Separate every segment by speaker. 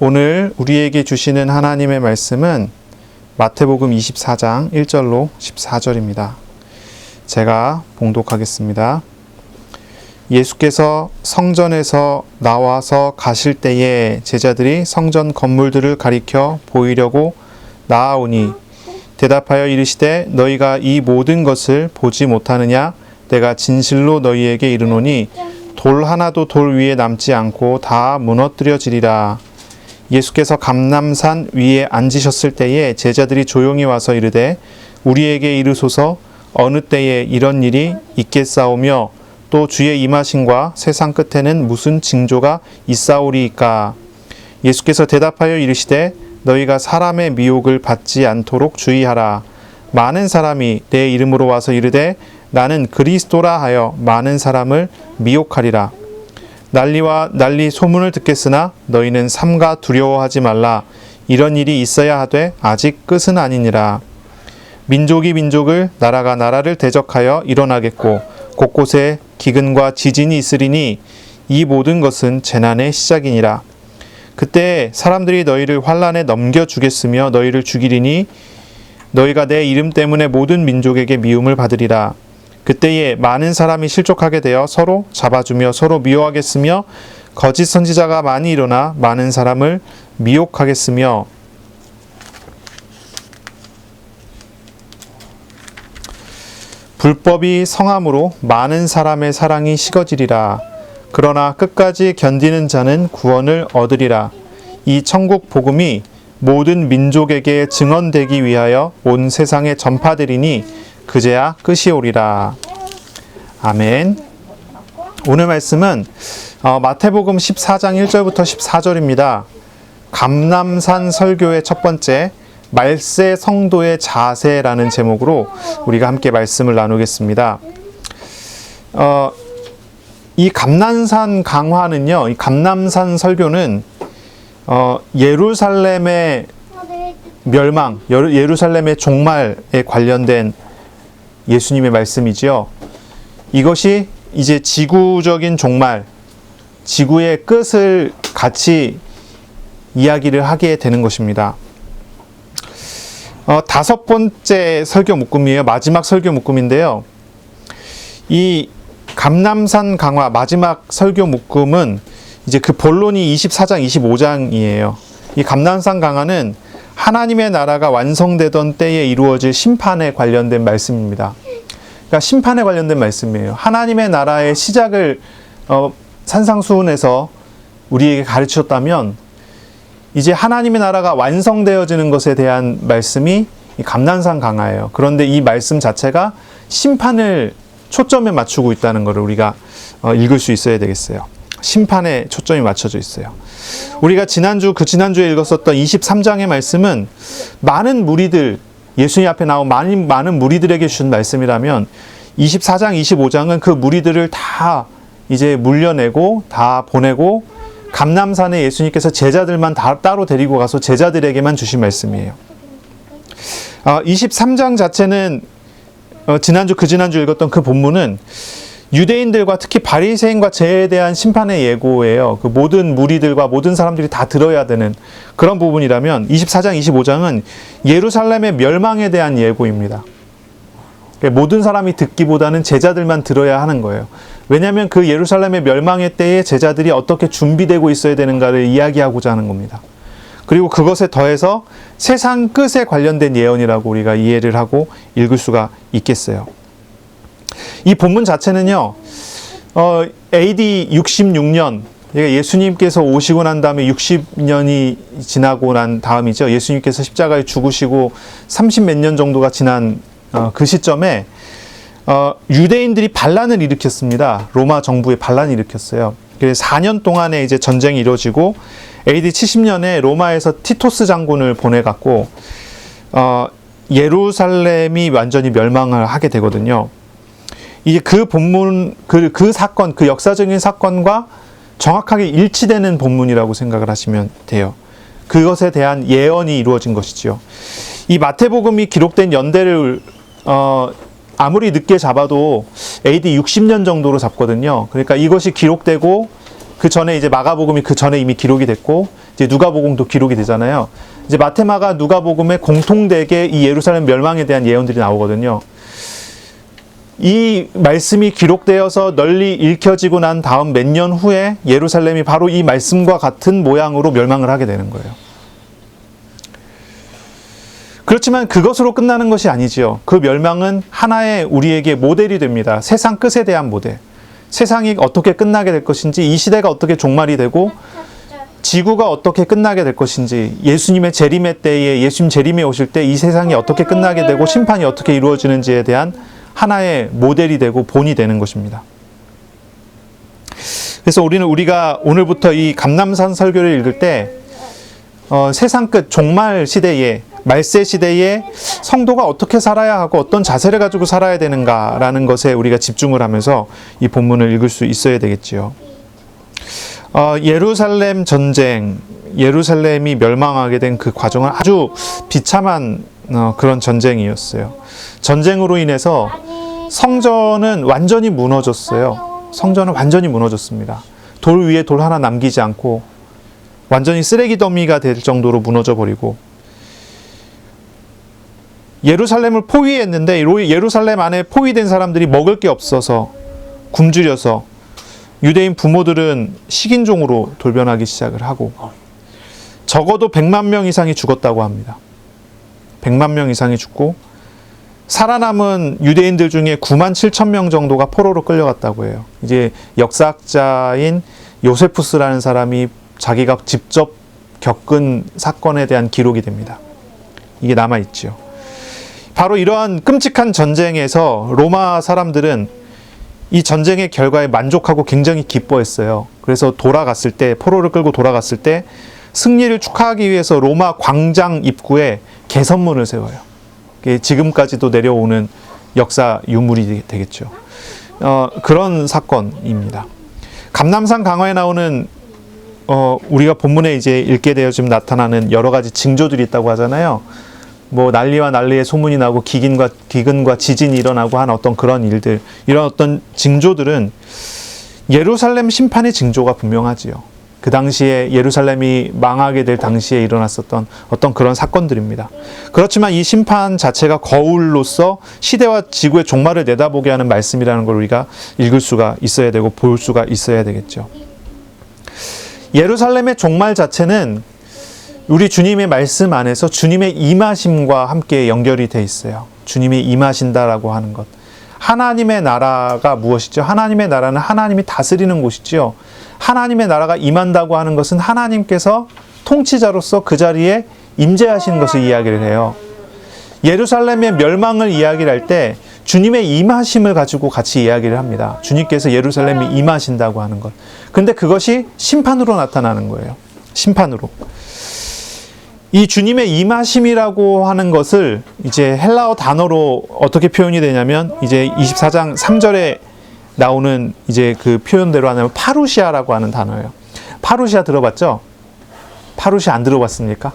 Speaker 1: 오늘 우리에게 주시는 하나님의 말씀은 마태복음 24장 1절로 14절입니다. 제가 봉독하겠습니다. 예수께서 성전에서 나와서 가실 때에 제자들이 성전 건물들을 가리켜 보이려고 나아오니 대답하여 이르시되 너희가 이 모든 것을 보지 못하느냐? 내가 진실로 너희에게 이르노니 돌 하나도 돌 위에 남지 않고 다 무너뜨려지리라. 예수께서 감람산 위에 앉으셨을 때에 제자들이 조용히 와서 이르되 우리에게 이르소서 어느 때에 이런 일이 있겠사오며 또 주의 임하심과 세상 끝에는 무슨 징조가 있사오리이까. 예수께서 대답하여 이르시되 너희가 사람의 미혹을 받지 않도록 주의하라. 많은 사람이 내 이름으로 와서 이르되 나는 그리스도라 하여 많은 사람을 미혹하리라. 난리와 난리 소문을 듣겠으나 너희는 삼가 두려워하지 말라. 이런 일이 있어야 하되 아직 끝은 아니니라. 민족이 민족을 나라가 나라를 대적하여 일어나겠고 곳곳에 기근과 지진이 있으리니 이 모든 것은 재난의 시작이니라. 그때 사람들이 너희를 환난에 넘겨주겠으며 너희를 죽이리니 너희가 내 이름 때문에 모든 민족에게 미움을 받으리라. 그때에 많은 사람이 실족하게 되어 서로 잡아주며 서로 미워하겠으며 거짓 선지자가 많이 일어나 많은 사람을 미혹하겠으며 불법이 성함으로 많은 사람의 사랑이 식어지리라. 그러나 끝까지 견디는 자는 구원을 얻으리라. 이 천국 복음이 모든 민족에게 증언되기 위하여 온 세상에 전파되리니 그제야 끝이 오리라. 아멘. 오늘 말씀은 마태복음 14장 1절부터 14절입니다. 감람산 설교의 첫 번째 말세 성도의 자세라는 제목으로 우리가 함께 말씀을 나누겠습니다. 이 감람산 강화는요, 이 감람산 설교는 예루살렘의 멸망, 예루살렘의 종말에 관련된 예수님의 말씀이지요. 이것이 이제 지구적인 종말, 지구의 끝을 같이 이야기를 하게 되는 것입니다. 다섯 번째 설교 묶음이에요. 마지막 설교 묶음인데요. 이 감람산 강화 마지막 설교 묶음은 이제 그 본론이 24장, 25장이에요. 이 감람산 강화는 하나님의 나라가 완성되던 때에 이루어질 심판에 관련된 말씀입니다. 그러니까 심판에 관련된 말씀이에요. 하나님의 나라의 시작을 산상수훈에서 우리에게 가르치셨다면 이제 하나님의 나라가 완성되어지는 것에 대한 말씀이 이 감람산 강화예요. 그런데 이 말씀 자체가 심판을 초점에 맞추고 있다는 것을 우리가 읽을 수 있어야 되겠어요. 심판에 초점이 맞춰져 있어요. 우리가 지난주에 읽었었던 23장의 말씀은 많은 무리들, 예수님 앞에 나온 많은 무리들에게 주신 말씀이라면 24장, 25장은 그 무리들을 다 이제 물려내고 다 보내고 감람산에 예수님께서 제자들만 다 따로 데리고 가서 제자들에게만 주신 말씀이에요. 23장 자체는 지난주 읽었던 그 본문은 유대인들과 특히 바리새인과 죄에 대한 심판의 예고예요. 그 모든 무리들과 모든 사람들이 다 들어야 되는 그런 부분이라면 24장, 25장은 예루살렘의 멸망에 대한 예고입니다. 모든 사람이 듣기보다는 제자들만 들어야 하는 거예요. 왜냐하면 그 예루살렘의 멸망의 때에 제자들이 어떻게 준비되고 있어야 되는가를 이야기하고자 하는 겁니다. 그리고 그것에 더해서 세상 끝에 관련된 예언이라고 우리가 이해를 하고 읽을 수가 있겠어요. 이 본문 자체는요, AD 66년, 예수님께서 오시고 난 다음에 60년이 지나고 난 다음이죠. 예수님께서 십자가에 죽으시고 30몇 년 정도가 지난 그 시점에 유대인들이 반란을 일으켰습니다. 로마 정부에 반란을 일으켰어요. 그래서 4년 동안의 이제 전쟁이 이루어지고 AD 70년에 로마에서 티토스 장군을 보내갖고 예루살렘이 완전히 멸망을 하게 되거든요. 이게 그 본문, 그 사건, 그 역사적인 사건과 정확하게 일치되는 본문이라고 생각을 하시면 돼요. 그것에 대한 예언이 이루어진 것이지요. 이 마태복음이 기록된 연대를 아무리 늦게 잡아도 AD 60년 정도로 잡거든요. 그러니까 이것이 기록되고 그 전에 이제 마가복음이 그 전에 이미 기록이 됐고 이제 누가복음도 기록이 되잖아요. 이제 마태마가 누가복음에 공통되게 이 예루살렘 멸망에 대한 예언들이 나오거든요. 이 말씀이 기록되어서 널리 읽혀지고 난 다음 몇 년 후에 예루살렘이 바로 이 말씀과 같은 모양으로 멸망을 하게 되는 거예요. 그렇지만 그것으로 끝나는 것이 아니지요. 그 멸망은 하나의 우리에게 모델이 됩니다. 세상 끝에 대한 모델. 세상이 어떻게 끝나게 될 것인지, 이 시대가 어떻게 종말이 되고 지구가 어떻게 끝나게 될 것인지, 예수님의 재림의 때에, 예수님 재림에 오실 때 이 세상이 어떻게 끝나게 되고 심판이 어떻게 이루어지는지에 대한 하나의 모델이 되고 본이 되는 것입니다. 그래서 우리가 오늘부터 이 감람산 설교를 읽을 때 세상 끝 종말 시대에, 말세 시대에 성도가 어떻게 살아야 하고 어떤 자세를 가지고 살아야 되는가라는 것에 우리가 집중을 하면서 이 본문을 읽을 수 있어야 되겠지요. 예루살렘 전쟁, 예루살렘이 멸망하게 된 그 과정은 아주 비참한 그런 전쟁이었어요. 전쟁으로 인해서 성전은 완전히 무너졌어요. 성전은 완전히 무너졌습니다. 돌 위에 돌 하나 남기지 않고 완전히 쓰레기 더미가 될 정도로 무너져 버리고, 예루살렘을 포위했는데 예루살렘 안에 포위된 사람들이 먹을 게 없어서 굶주려서 유대인 부모들은 식인종으로 돌변하기 시작을 하고, 적어도 100만 명 이상이 죽었다고 합니다. 100만 명 이상이 죽고 살아남은 유대인들 중에 9만 7천 명 정도가 포로로 끌려갔다고 해요. 이제 역사학자인 요세푸스라는 사람이 자기가 직접 겪은 사건에 대한 기록이 됩니다. 이게 남아있죠. 바로 이러한 끔찍한 전쟁에서 로마 사람들은 이 전쟁의 결과에 만족하고 굉장히 기뻐했어요. 그래서 돌아갔을 때, 포로를 끌고 돌아갔을 때 승리를 축하하기 위해서 로마 광장 입구에 개선문을 세워요. 지금까지도 내려오는 역사 유물이 되겠죠. 그런 사건입니다. 감람산 강화에 나오는 우리가 본문에 이제 읽게 되어 지금 나타나는 여러 가지 징조들이 있다고 하잖아요. 뭐 난리와 난리의 소문이 나고 기근과 지진이 일어나고 한 어떤 그런 일들, 이런 어떤 징조들은 예루살렘 심판의 징조가 분명하지요. 그 당시에 예루살렘이 망하게 될 당시에 일어났었던 어떤 그런 사건들입니다. 그렇지만 이 심판 자체가 거울로서 시대와 지구의 종말을 내다보게 하는 말씀이라는 걸 우리가 읽을 수가 있어야 되고 볼 수가 있어야 되겠죠. 예루살렘의 종말 자체는 우리 주님의 말씀 안에서 주님의 임하심과 함께 연결이 돼 있어요. 주님이 임하신다라고 하는 것. 하나님의 나라가 무엇이죠? 하나님의 나라는 하나님이 다스리는 곳이죠. 하나님의 나라가 임한다고 하는 것은 하나님께서 통치자로서 그 자리에 임재하시는 것을 이야기를 해요. 예루살렘의 멸망을 이야기를 할 때 주님의 임하심을 가지고 같이 이야기를 합니다. 주님께서 예루살렘이 임하신다고 하는 것. 근데 그것이 심판으로 나타나는 거예요. 심판으로. 이 주님의 임하심이라고 하는 것을 이제 헬라어 단어로 어떻게 표현이 되냐면, 이제 24장 3절에 나오는 이제 그 표현대로 하면 파루시아라고 하는 단어예요. 파루시아 들어봤죠? 파루시아 안 들어봤습니까?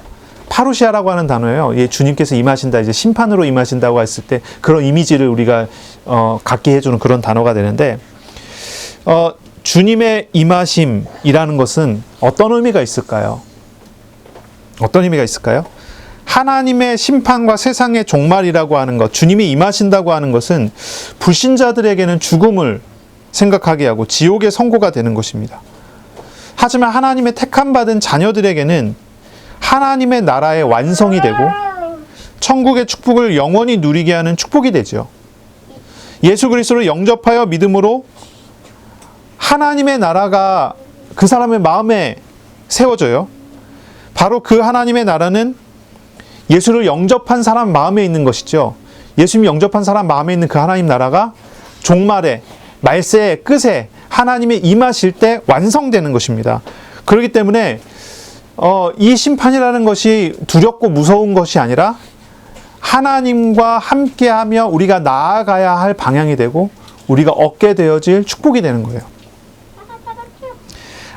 Speaker 1: 파루시아라고 하는 단어예요. 예, 주님께서 임하신다, 이제 심판으로 임하신다고 했을 때 그런 이미지를 우리가 갖게 해주는 그런 단어가 되는데, 주님의 임하심이라는 것은 어떤 의미가 있을까요? 어떤 의미가 있을까요? 하나님의 심판과 세상의 종말이라고 하는 것, 주님이 임하신다고 하는 것은 불신자들에게는 죽음을 생각하게 하고 지옥의 선고가 되는 것입니다. 하지만 하나님의 택함받은 자녀들에게는 하나님의 나라의 완성이 되고 천국의 축복을 영원히 누리게 하는 축복이 되죠. 예수 그리스도를 영접하여 믿음으로 하나님의 나라가 그 사람의 마음에 세워져요. 바로 그 하나님의 나라는 예수를 영접한 사람 마음에 있는 것이죠. 예수님 영접한 사람 마음에 있는 그 하나님 나라가 종말에, 말세의 끝에 하나님의 임하실 때 완성되는 것입니다. 그렇기 때문에 이 심판이라는 것이 두렵고 무서운 것이 아니라 하나님과 함께하며 우리가 나아가야 할 방향이 되고 우리가 얻게 되어질 축복이 되는 거예요.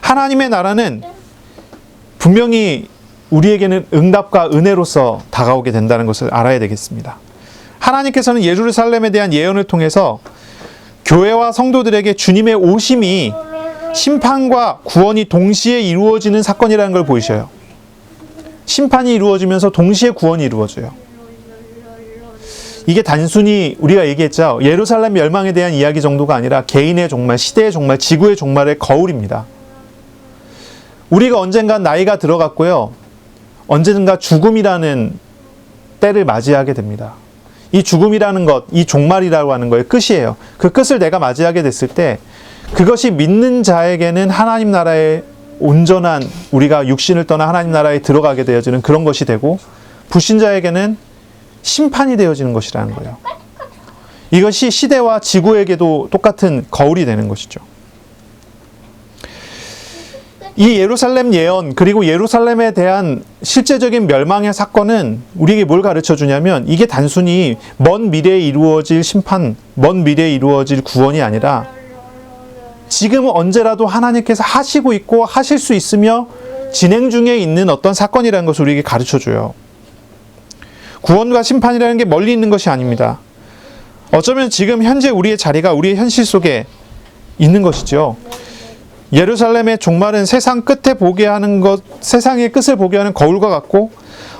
Speaker 1: 하나님의 나라는 분명히 우리에게는 응답과 은혜로서 다가오게 된다는 것을 알아야 되겠습니다. 하나님께서는 예루살렘에 대한 예언을 통해서 교회와 성도들에게 주님의 오심이 심판과 구원이 동시에 이루어지는 사건이라는 걸 보이셔요. 심판이 이루어지면서 동시에 구원이 이루어져요. 이게 단순히 우리가 얘기했죠. 예루살렘 멸망에 대한 이야기 정도가 아니라 개인의 종말, 시대의 종말, 지구의 종말의 거울입니다. 우리가 언젠가 나이가 들어갔고요. 언젠가 죽음이라는 때를 맞이하게 됩니다. 이 죽음이라는 것, 이 종말이라고 하는 거의 끝이에요. 그 끝을 내가 맞이하게 됐을 때 그것이 믿는 자에게는 하나님 나라의 온전한, 우리가 육신을 떠나 하나님 나라에 들어가게 되어지는 그런 것이 되고, 불신자에게는 심판이 되어지는 것이라는 거예요. 이것이 시대와 지구에게도 똑같은 거울이 되는 것이죠. 이 예루살렘 예언, 그리고 예루살렘에 대한 실제적인 멸망의 사건은 우리에게 뭘 가르쳐 주냐면, 이게 단순히 먼 미래에 이루어질 심판, 먼 미래에 이루어질 구원이 아니라 지금 언제라도 하나님께서 하시고 있고 하실 수 있으며 진행 중에 있는 어떤 사건이라는 것을 우리에게 가르쳐 줘요. 구원과 심판이라는 게 멀리 있는 것이 아닙니다. 어쩌면 지금 현재 우리의 자리가 우리의 현실 속에 있는 것이죠. 예루살렘의 종말은 세상 끝에 보게 하는 것, 세상의 끝을 보게 하는 거울과 같고,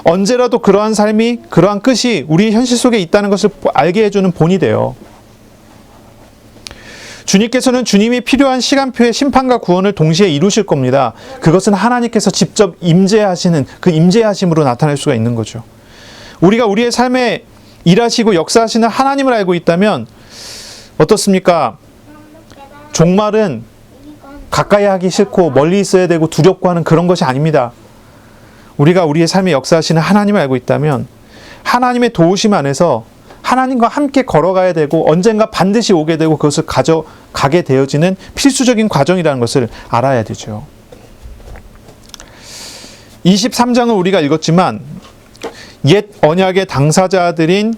Speaker 1: 언제라도 그러한 삶이, 그러한 끝이 우리 현실 속에 있다는 것을 알게 해주는 본이 돼요. 주님께서는 주님이 필요한 시간표의 심판과 구원을 동시에 이루실 겁니다. 그것은 하나님께서 직접 임재하시는 그 임재하심으로 나타날 수가 있는 거죠. 우리가 우리의 삶에 일하시고 역사하시는 하나님을 알고 있다면 어떻습니까? 종말은 가까이 하기 싫고 멀리 있어야 되고 두렵고 하는 그런 것이 아닙니다. 우리가 우리의 삶에 역사하시는 하나님을 알고 있다면 하나님의 도우심 안에서 하나님과 함께 걸어가야 되고 언젠가 반드시 오게 되고 그것을 가져가게 되어지는 필수적인 과정이라는 것을 알아야 되죠. 23장을 우리가 읽었지만 옛 언약의 당사자들인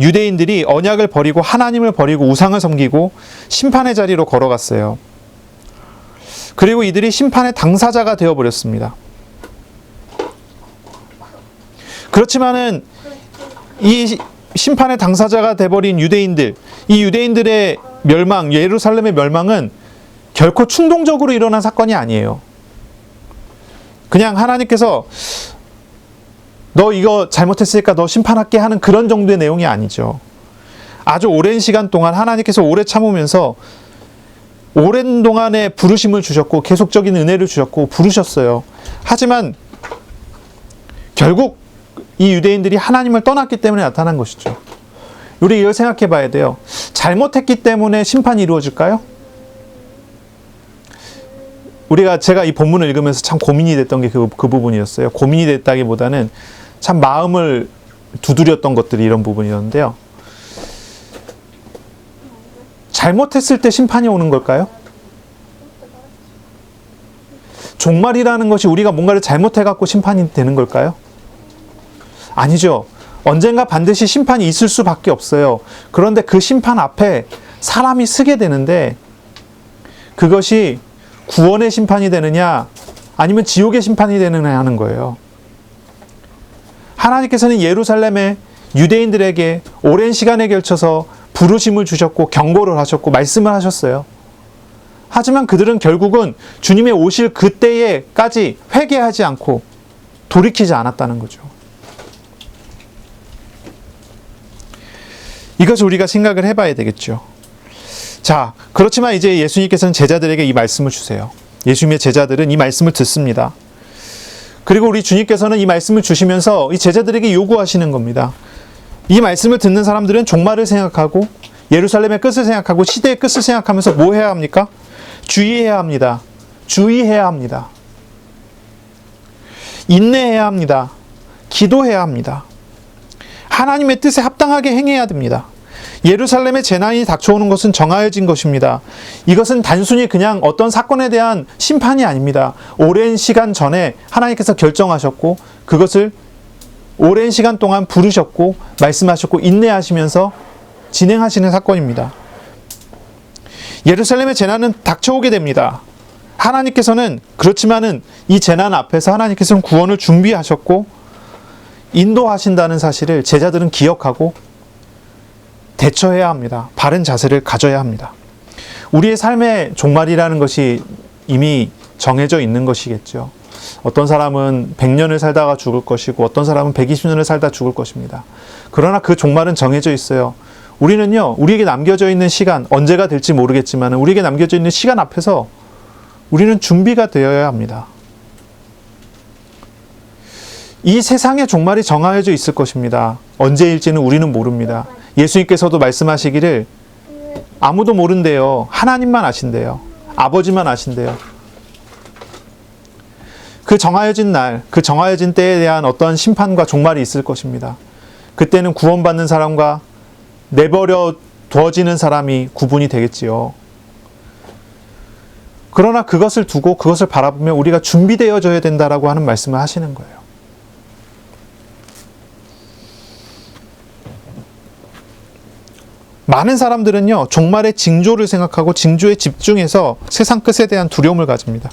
Speaker 1: 유대인들이 언약을 버리고 하나님을 버리고 우상을 섬기고 심판의 자리로 걸어갔어요. 그리고 이들이 심판의 당사자가 되어버렸습니다. 그렇지만은 이 심판의 당사자가 되어버린 유대인들, 이 유대인들의 멸망, 예루살렘의 멸망은 결코 충동적으로 일어난 사건이 아니에요. 그냥 하나님께서 너 이거 잘못했으니까 너 심판할게 하는 그런 정도의 내용이 아니죠. 아주 오랜 시간 동안 하나님께서 오래 참으면서 오랜 동안의 부르심을 주셨고 계속적인 은혜를 주셨고 부르셨어요. 하지만 결국 이 유대인들이 하나님을 떠났기 때문에 나타난 것이죠. 우리 이걸 생각해 봐야 돼요. 잘못했기 때문에 심판이 이루어질까요? 제가 이 본문을 읽으면서 참 고민이 됐던 게 그 부분이었어요. 고민이 됐다기보다는 참 마음을 두드렸던 것들이 이런 부분이었는데요. 잘못했을 때 심판이 오는 걸까요? 종말이라는 것이 우리가 뭔가를 잘못해갖고 심판이 되는 걸까요? 아니죠. 언젠가 반드시 심판이 있을 수밖에 없어요. 그런데 그 심판 앞에 사람이 서게 되는데 그것이 구원의 심판이 되느냐 아니면 지옥의 심판이 되느냐 하는 거예요. 하나님께서는 예루살렘의 유대인들에게 오랜 시간에 걸쳐서 부르심을 주셨고 경고를 하셨고 말씀을 하셨어요. 하지만 그들은 결국은 주님의 오실 그때에까지 회개하지 않고 돌이키지 않았다는 거죠. 이것을 우리가 생각을 해봐야 되겠죠. 자, 그렇지만 이제 예수님께서는 제자들에게 이 말씀을 주세요. 예수님의 제자들은 이 말씀을 듣습니다. 그리고 우리 주님께서는 이 말씀을 주시면서 이 제자들에게 요구하시는 겁니다. 이 말씀을 듣는 사람들은 종말을 생각하고 예루살렘의 끝을 생각하고 시대의 끝을 생각하면서 뭐 해야 합니까? 주의해야 합니다. 주의해야 합니다. 인내해야 합니다. 기도해야 합니다. 하나님의 뜻에 합당하게 행해야 됩니다. 예루살렘의 재난이 닥쳐오는 것은 정하여진 것입니다. 이것은 단순히 그냥 어떤 사건에 대한 심판이 아닙니다. 오랜 시간 전에 하나님께서 결정하셨고 그것을 오랜 시간 동안 부르셨고 말씀하셨고 인내하시면서 진행하시는 사건입니다. 예루살렘의 재난은 닥쳐오게 됩니다. 하나님께서는 그렇지만은 이 재난 앞에서 하나님께서는 구원을 준비하셨고 인도하신다는 사실을 제자들은 기억하고 대처해야 합니다. 바른 자세를 가져야 합니다. 우리의 삶의 종말이라는 것이 이미 정해져 있는 것이겠죠. 어떤 사람은 100년을 살다가 죽을 것이고 어떤 사람은 120년을 살다 죽을 것입니다. 그러나 그 종말은 정해져 있어요. 우리는요, 우리에게 남겨져 있는 시간, 언제가 될지 모르겠지만 우리에게 남겨져 있는 시간 앞에서 우리는 준비가 되어야 합니다. 이 세상의 종말이 정해져 있을 것입니다. 언제일지는 우리는 모릅니다. 예수님께서도 말씀하시기를 아무도 모른대요. 하나님만 아신대요. 아버지만 아신대요. 그 정하여진 날, 그 정하여진 때에 대한 어떠한 심판과 종말이 있을 것입니다. 그때는 구원받는 사람과 내버려 두어지는 사람이 구분이 되겠지요. 그러나 그것을 두고 그것을 바라보며 우리가 준비되어져야 된다라고 하는 말씀을 하시는 거예요. 많은 사람들은요, 종말의 징조를 생각하고 징조에 집중해서 세상 끝에 대한 두려움을 가집니다.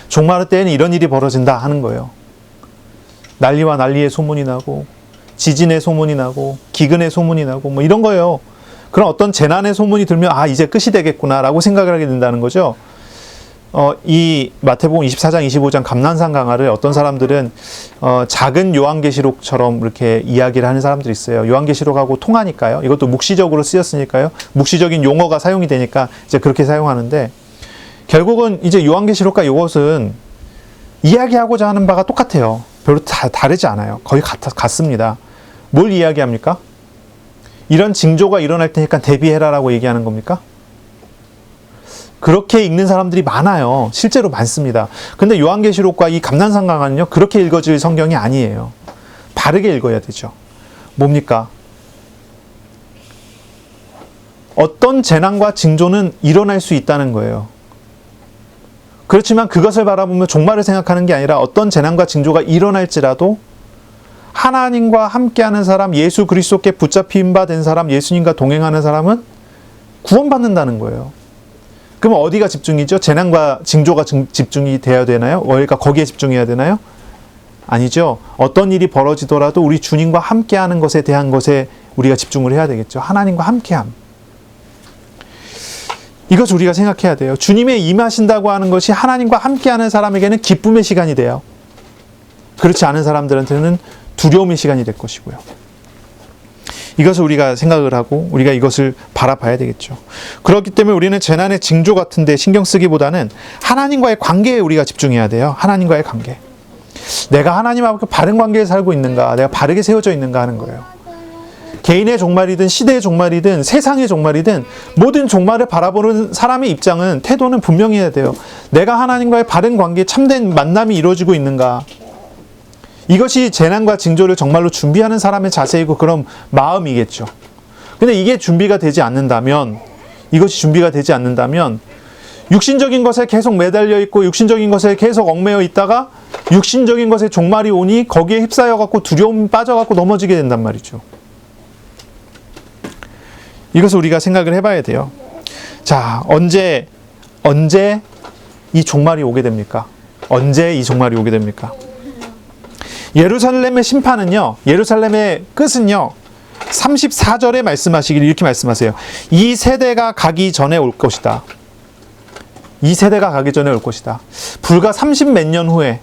Speaker 1: 종말 때에는 이런 일이 벌어진다 하는 거예요. 난리와 난리의 소문이 나고, 지진의 소문이 나고, 기근의 소문이 나고, 뭐 이런 거예요. 그런 어떤 재난의 소문이 들면, 아, 이제 끝이 되겠구나라고 생각을 하게 된다는 거죠. 이 마태복음 24장, 25장 감난산 강화를 어떤 사람들은 작은 요한계시록처럼 이렇게 이야기를 하는 사람들이 있어요. 요한계시록하고 통하니까요. 이것도 묵시적으로 쓰였으니까요. 묵시적인 용어가 사용이 되니까 이제 그렇게 사용하는데, 결국은 이제 요한계시록과 이것은 이야기하고자 하는 바가 똑같아요. 별로 다르지 않아요. 거의 같습니다. 뭘 이야기합니까? 이런 징조가 일어날 테니까 대비해라라고 얘기하는 겁니까? 그렇게 읽는 사람들이 많아요. 실제로 많습니다. 근데 요한계시록과 이 감난산 강화는요, 그렇게 읽어질 성경이 아니에요. 바르게 읽어야 되죠. 뭡니까? 어떤 재난과 징조는 일어날 수 있다는 거예요. 그렇지만 그것을 바라보며 종말을 생각하는 게 아니라 어떤 재난과 징조가 일어날지라도 하나님과 함께하는 사람, 예수 그리스도께 붙잡힌 바 된 사람, 예수님과 동행하는 사람은 구원받는다는 거예요. 그럼 어디가 집중이죠? 재난과 징조가 집중이 되어야 되나요? 그러니까 거기에 집중해야 되나요? 아니죠. 어떤 일이 벌어지더라도 우리 주님과 함께하는 것에 대한 것에 우리가 집중을 해야 되겠죠. 하나님과 함께함. 이것을 우리가 생각해야 돼요. 주님의 임하신다고 하는 것이 하나님과 함께하는 사람에게는 기쁨의 시간이 돼요. 그렇지 않은 사람들한테는 두려움의 시간이 될 것이고요. 이것을 우리가 생각을 하고 우리가 이것을 바라봐야 되겠죠. 그렇기 때문에 우리는 재난의 징조 같은 데 신경 쓰기보다는 하나님과의 관계에 우리가 집중해야 돼요. 하나님과의 관계. 내가 하나님하고 바른 관계에 살고 있는가, 내가 바르게 세워져 있는가 하는 거예요. 개인의 종말이든 시대의 종말이든 세상의 종말이든 모든 종말을 바라보는 사람의 입장은, 태도는 분명히 해야 돼요. 내가 하나님과의 바른 관계, 참된 만남이 이루어지고 있는가. 이것이 재난과 징조를 정말로 준비하는 사람의 자세이고 그런 마음이겠죠. 근데 이게 준비가 되지 않는다면, 이것이 준비가 되지 않는다면 육신적인 것에 계속 매달려 있고 육신적인 것에 계속 얽매여 있다가 육신적인 것에 종말이 오니 거기에 휩싸여 갖고 두려움 빠져 갖고 넘어지게 된단 말이죠. 이것을 우리가 생각을 해봐야 돼요. 자, 언제 이 종말이 오게 됩니까? 언제 이 종말이 오게 됩니까? 예루살렘의 심판은요, 예루살렘의 끝은요, 34절에 말씀하시길 이렇게 말씀하세요. 이 세대가 가기 전에 올 것이다. 이 세대가 가기 전에 올 것이다. 불과 30몇 년 후에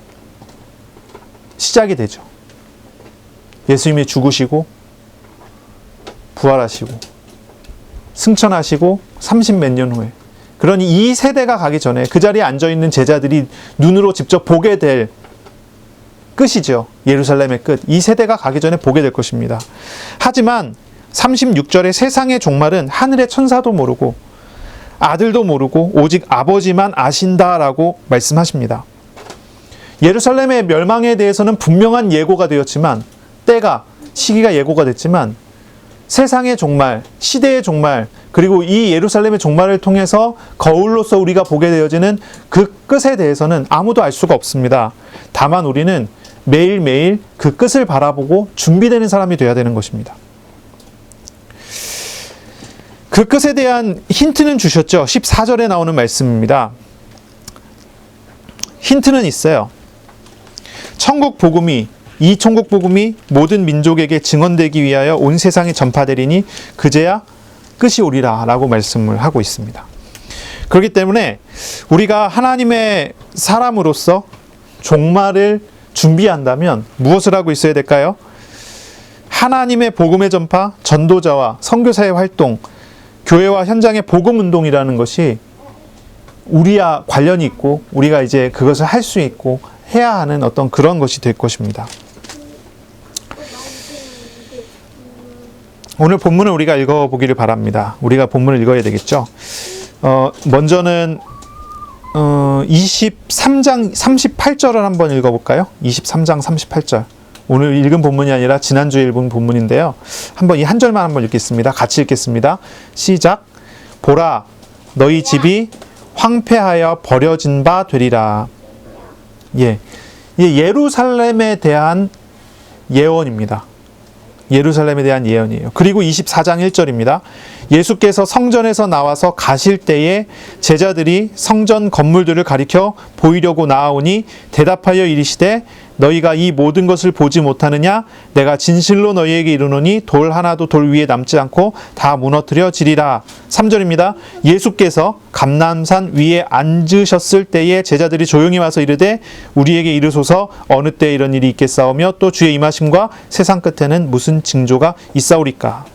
Speaker 1: 시작이 되죠. 예수님이 죽으시고 부활하시고 승천하시고 30몇 년 후에, 그러니 이 세대가 가기 전에 그 자리에 앉아있는 제자들이 눈으로 직접 보게 될 끝이죠. 예루살렘의 끝. 이 세대가 가기 전에 보게 될 것입니다. 하지만 36절의 세상의 종말은 하늘의 천사도 모르고 아들도 모르고 오직 아버지만 아신다라고 말씀하십니다. 예루살렘의 멸망에 대해서는 분명한 예고가 되었지만, 때가, 시기가 예고가 됐지만 세상의 종말, 시대의 종말, 그리고 이 예루살렘의 종말을 통해서 거울로서 우리가 보게 되어지는 그 끝에 대해서는 아무도 알 수가 없습니다. 다만 우리는 매일매일 그 끝을 바라보고 준비되는 사람이 되어야 되는 것입니다. 그 끝에 대한 힌트는 주셨죠. 14절에 나오는 말씀입니다. 힌트는 있어요. 이 천국 복음이 모든 민족에게 증언되기 위하여 온 세상에 전파되리니 그제야 끝이 오리라 라고 말씀을 하고 있습니다. 그렇기 때문에 우리가 하나님의 사람으로서 종말을 준비한다면 무엇을 하고 있어야 될까요? 하나님의 복음의 전파, 전도자와 선교사의 활동, 교회와 현장의 복음 운동이라는 것이 우리와 관련이 있고 우리가 이제 그것을 할 수 있고 해야 하는 어떤 그런 것이 될 것입니다. 오늘 본문을 우리가 읽어보기를 바랍니다. 우리가 본문을 읽어야 되겠죠. 먼저는 23장 38절을 한번 읽어볼까요? 23장 38절. 오늘 읽은 본문이 아니라 지난주에 읽은 본문인데요. 한번 이 한 절만 한번 읽겠습니다. 같이 읽겠습니다. 시작. 보라, 너희 집이 황폐하여 버려진 바 되리라. 예루살렘에 대한 예언입니다. 예루살렘에 대한 예언이에요. 그리고 24장 1절입니다. 예수께서 성전에서 나와서 가실 때에 제자들이 성전 건물들을 가리켜 보이려고 나아오니 대답하여 이르시되 너희가 이 모든 것을 보지 못하느냐? 내가 진실로 너희에게 이르노니 돌 하나도 돌 위에 남지 않고 다 무너뜨려지리라. 3절입니다. 예수께서 감람산 위에 앉으셨을 때에 제자들이 조용히 와서 이르되 우리에게 이르소서 어느 때에 이런 일이 있겠사오며 또 주의 임하심과 세상 끝에는 무슨 징조가 있사오리까.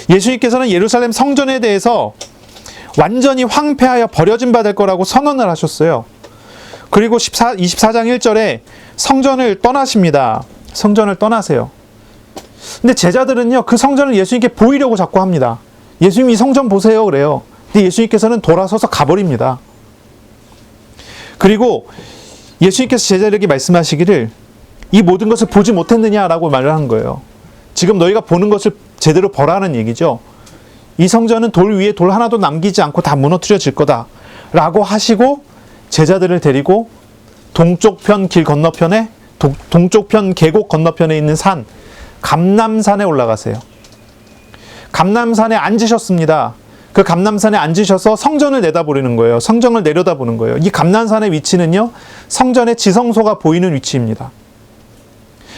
Speaker 1: 예수님께서는 예루살렘 성전에 대해서 완전히 황폐하여 버려진 바 될 거라고 선언을 하셨어요. 그리고 24장 1절에 성전을 떠나십니다. 성전을 떠나세요. 근데 제자들은요, 그 성전을 예수님께 보이려고 자꾸 합니다. 예수님 이 성전 보세요 그래요. 근데 예수님께서는 돌아서서 가버립니다. 그리고 예수님께서 제자들에게 말씀하시기를 이 모든 것을 보지 못했느냐라고 말을 한 거예요. 지금 너희가 보는 것을 제대로 보라는 얘기죠. 이 성전은 돌 위에 돌 하나도 남기지 않고 다 무너뜨려질 거다 라고 하시고 제자들을 데리고 동쪽편 길 건너편에 동쪽편 계곡 건너편에 있는 산 감람산에 올라가세요. 감람산에 앉으셨습니다. 그 감람산에 앉으셔서 성전을 내다보는 거예요. 성전을 내려다보는 거예요. 이 감람산의 위치는요, 성전의 지성소가 보이는 위치입니다.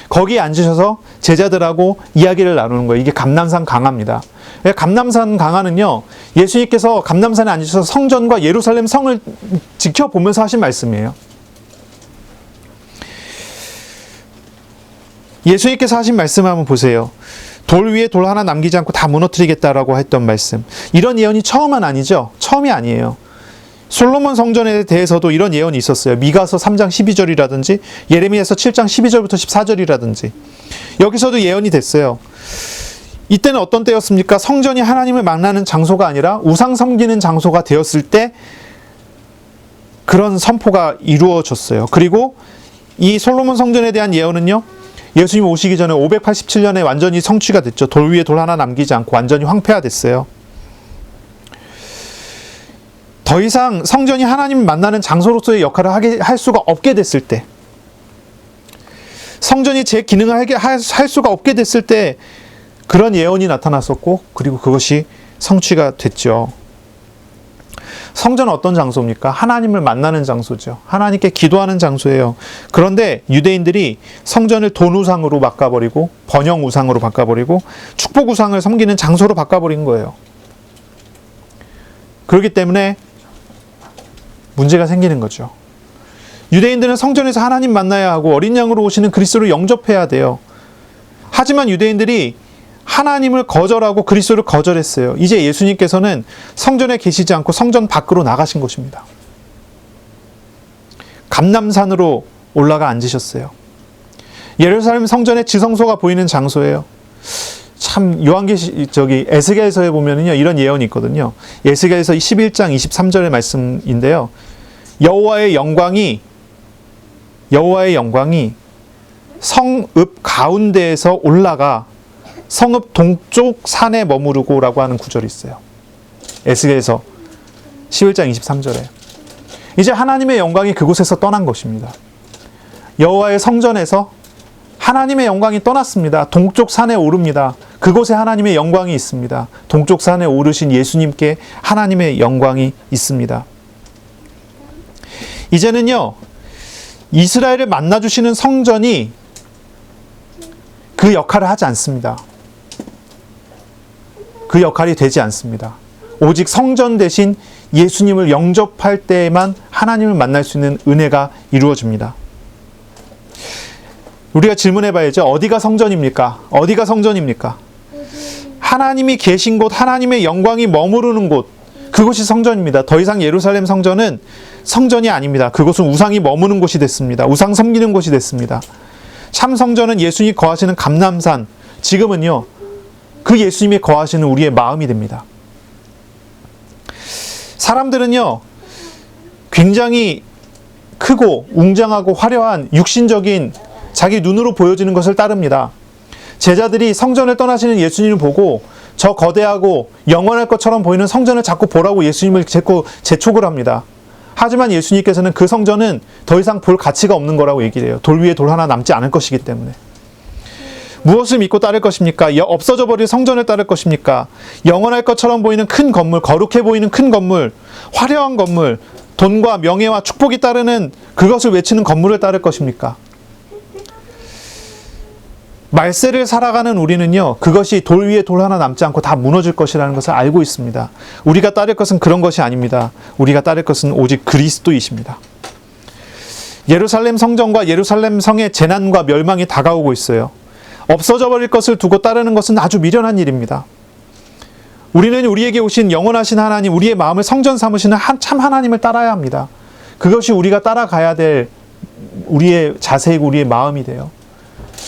Speaker 1: 거기에 앉으셔서 제자들하고 이야기를 나누는 거예요. 이게 감람산 강화입니다. 감람산 강화는요, 예수님께서 감람산에 앉으셔서 성전과 예루살렘 성을 지켜보면서 하신 말씀이에요. 예수님께서 하신 말씀 한번 보세요. 돌 위에 돌 하나 남기지 않고 다 무너뜨리겠다라고 했던 말씀. 이런 예언이 처음은 아니죠. 처음이 아니에요. 솔로몬 성전에 대해서도 이런 예언이 있었어요. 미가서 3장 12절이라든지 예레미야서 7장 12절부터 14절이라든지 여기서도 예언이 됐어요. 이때는 어떤 때였습니까? 성전이 하나님을 만나는 장소가 아니라 우상 섬기는 장소가 되었을 때 그런 선포가 이루어졌어요. 그리고 이 솔로몬 성전에 대한 예언은요, 예수님 오시기 전에 587년에 완전히 성취가 됐죠. 돌 위에 돌 하나 남기지 않고 완전히 황폐화됐어요. 더 이상 성전이 하나님을 만나는 장소로서의 역할을 할 수가 없게 됐을 때, 성전이 제 기능을 할 수가 없게 됐을 때 그런 예언이 나타났었고, 그리고 그것이 성취가 됐죠. 성전은 어떤 장소입니까? 하나님을 만나는 장소죠. 하나님께 기도하는 장소예요. 그런데 유대인들이 성전을 돈 우상으로 바꿔버리고 번영 우상으로 바꿔버리고 축복 우상을 섬기는 장소로 바꿔버린 거예요. 그렇기 때문에 문제가 생기는 거죠. 유대인들은 성전에서 하나님 만나야 하고 어린 양으로 오시는 그리스도를 영접해야 돼요. 하지만 유대인들이 하나님을 거절하고 그리스도를 거절했어요. 이제 예수님께서는 성전에 계시지 않고 성전 밖으로 나가신 것입니다. 감람산으로 올라가 앉으셨어요. 예루살렘 성전의 지성소가 보이는 장소예요. 참 에스겔서에 보면은요, 이런 예언이 있거든요. 에스겔서 11장 23절의 말씀인데요. 여호와의 영광이 성읍 가운데에서 올라가 성읍 동쪽 산에 머무르고라고 하는 구절이 있어요. 에스겔서 11장 23절에. 이제 하나님의 영광이 그곳에서 떠난 것입니다. 여호와의 성전에서 하나님의 영광이 떠났습니다. 동쪽 산에 오릅니다. 그곳에 하나님의 영광이 있습니다. 동쪽 산에 오르신 예수님께 하나님의 영광이 있습니다. 이제는요, 이스라엘을 만나주시는 성전이 그 역할을 하지 않습니다. 그 역할이 되지 않습니다. 오직 성전 대신 예수님을 영접할 때에만 하나님을 만날 수 있는 은혜가 이루어집니다. 우리가 질문해 봐야죠. 어디가 성전입니까? 어디가 성전입니까? 하나님이 계신 곳, 하나님의 영광이 머무르는 곳, 그곳이 성전입니다. 더 이상 예루살렘 성전은 성전이 아닙니다. 그곳은 우상이 머무는 곳이 됐습니다. 우상 섬기는 곳이 됐습니다. 참 성전은 예수님이 거하시는 감람산, 지금은요, 그 예수님이 거하시는 우리의 마음이 됩니다. 사람들은요, 굉장히 크고 웅장하고 화려한 육신적인 자기 눈으로 보여지는 것을 따릅니다. 제자들이 성전을 떠나시는 예수님을 보고 저 거대하고 영원할 것처럼 보이는 성전을 자꾸 보라고 예수님을 자꾸 재촉을 합니다. 하지만 예수님께서는 그 성전은 더 이상 볼 가치가 없는 거라고 얘기를 해요. 돌 위에 돌 하나 남지 않을 것이기 때문에. 무엇을 믿고 따를 것입니까? 없어져 버릴 성전을 따를 것입니까? 영원할 것처럼 보이는 큰 건물, 거룩해 보이는 큰 건물, 화려한 건물, 돈과 명예와 축복이 따르는 그것을 외치는 건물을 따를 것입니까? 말세를 살아가는 우리는요, 그것이 돌 위에 돌 하나 남지 않고 다 무너질 것이라는 것을 알고 있습니다. 우리가 따를 것은 그런 것이 아닙니다. 우리가 따를 것은 오직 그리스도이십니다. 예루살렘 성전과 예루살렘 성의 재난과 멸망이 다가오고 있어요. 없어져 버릴 것을 두고 따르는 것은 아주 미련한 일입니다. 우리는 우리에게 오신 영원하신 하나님, 우리의 마음을 성전 삼으시는 참 하나님을 따라야 합니다. 그것이 우리가 따라가야 될 우리의 자세이고 우리의 마음이 돼요.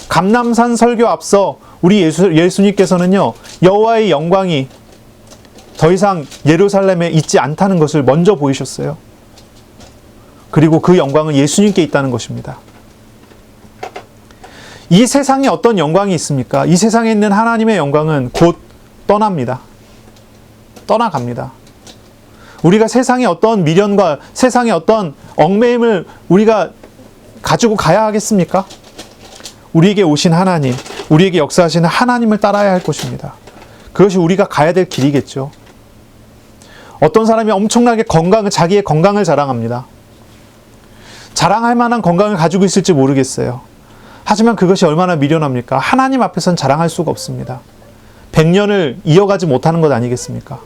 Speaker 1: 감람산 설교 앞서 우리 예수님께서는요, 여호와의 영광이 더 이상 예루살렘에 있지 않다는 것을 먼저 보이셨어요. 그리고 그 영광은 예수님께 있다는 것입니다. 이 세상에 어떤 영광이 있습니까? 이 세상에 있는 하나님의 영광은 곧 떠납니다. 떠나갑니다. 우리가 세상의 어떤 미련과 세상의 어떤 얽매임을 우리가 가지고 가야 하겠습니까? 우리에게 오신 하나님, 우리에게 역사하시는 하나님을 따라야 할 것입니다. 그것이 우리가 가야 될 길이겠죠. 어떤 사람이 엄청나게 자기의 건강을 자랑합니다. 자랑할 만한 건강을 가지고 있을지 모르겠어요. 하지만 그것이 얼마나 미련합니까? 하나님 앞에서는 자랑할 수가 없습니다. 100년을 이어가지 못하는 것 아니겠습니까?